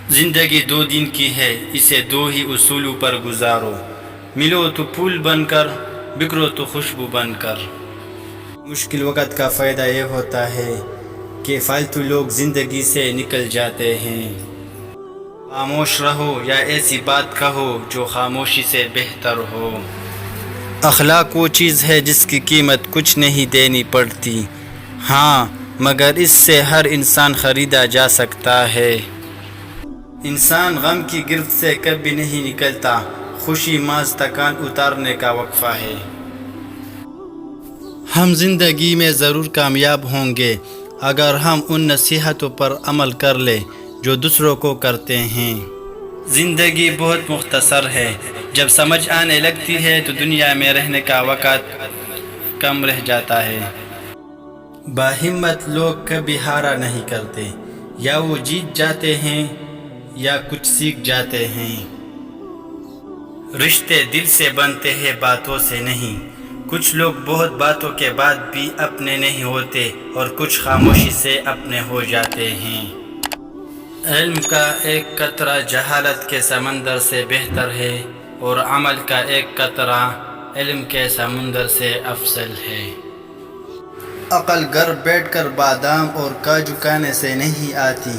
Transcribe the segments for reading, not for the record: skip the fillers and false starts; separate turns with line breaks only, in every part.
زندگی 2 دن کی ہے، اسے 2 ہی اصولوں پر گزارو، ملو تو پھول بن کر، بکھرو تو خوشبو بن کر۔ مشکل وقت کا فائدہ یہ ہوتا ہے کہ فالتو لوگ زندگی سے نکل جاتے ہیں۔ خاموش رہو یا ایسی بات کہو جو خاموشی سے بہتر ہو۔ اخلاق وہ چیز ہے جس کی قیمت کچھ نہیں دینی پڑتی، ہاں مگر اس سے ہر انسان خریدا جا سکتا ہے۔ انسان غم کی گرفت سے کبھی نہیں نکلتا، خوشی محض تکان اتارنے کا وقفہ ہے۔ ہم زندگی میں ضرور کامیاب ہوں گے اگر ہم ان نصیحتوں پر عمل کر لیں جو دوسروں کو کرتے ہیں۔ زندگی بہت مختصر ہے، جب سمجھ آنے لگتی ہے تو دنیا میں رہنے کا وقت کم رہ جاتا ہے۔ باہمت لوگ کبھی ہارا نہیں کرتے، یا وہ جیت جاتے ہیں یا کچھ سیکھ جاتے ہیں۔ رشتے دل سے بنتے ہیں، باتوں سے نہیں۔ کچھ لوگ بہت باتوں کے بعد بھی اپنے نہیں ہوتے اور کچھ خاموشی سے اپنے ہو جاتے ہیں۔ علم کا ایک قطرہ جہالت کے سمندر سے بہتر ہے، اور عمل کا ایک قطرہ علم کے سمندر سے افضل ہے۔ عقل گھر بیٹھ کر بادام اور کاجو کھانے سے نہیں آتی،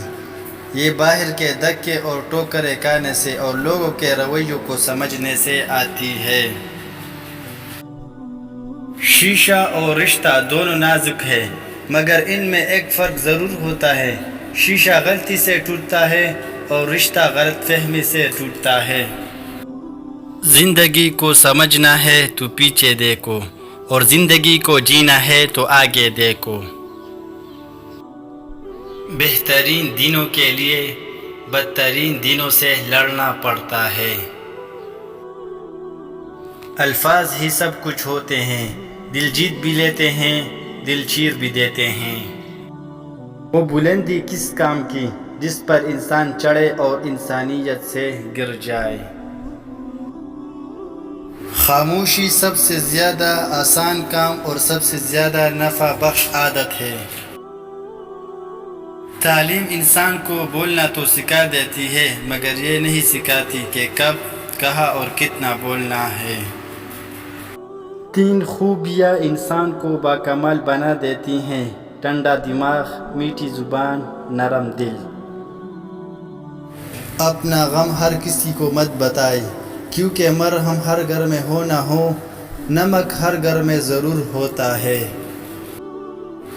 یہ باہر کے دھکے اور ٹوکرے کھانے سے اور لوگوں کے رویوں کو سمجھنے سے آتی ہے۔ شیشہ اور رشتہ دونوں نازک ہے، مگر ان میں ایک فرق ضرور ہوتا ہے، شیشہ غلطی سے ٹوٹتا ہے اور رشتہ غلط فہمی سے ٹوٹتا ہے۔ زندگی کو سمجھنا ہے تو پیچھے دیکھو، اور زندگی کو جینا ہے تو آگے دیکھو۔ بہترین دنوں کے لیے بدترین دنوں سے لڑنا پڑتا ہے۔ الفاظ ہی سب کچھ ہوتے ہیں، دل جیت بھی لیتے ہیں، دل چیر بھی دیتے ہیں۔ وہ بلندی کس کام کی جس پر انسان چڑھے اور انسانیت سے گر جائے۔ خاموشی سب سے زیادہ آسان کام اور سب سے زیادہ نفع بخش عادت ہے۔ تعلیم انسان کو بولنا تو سکھا دیتی ہے، مگر یہ نہیں سکھاتی کہ کب، کہاں اور کتنا بولنا ہے۔ 3 خوبیاں انسان کو باکمال بنا دیتی ہیں: ٹھنڈا دماغ، میٹھی زبان، نرم دل۔ اپنا غم ہر کسی کو مت بتائے، کیونکہ مرہم ہر گھر میں ہو نہ ہو، نمک ہر گھر میں ضرور ہوتا ہے۔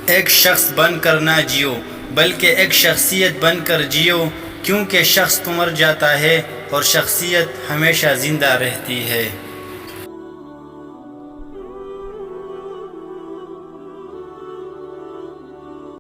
ایک شخص بن کر نہ جیو، بلکہ ایک شخصیت بن کر جیو، کیونکہ شخص تو مر جاتا ہے اور شخصیت ہمیشہ زندہ رہتی ہے۔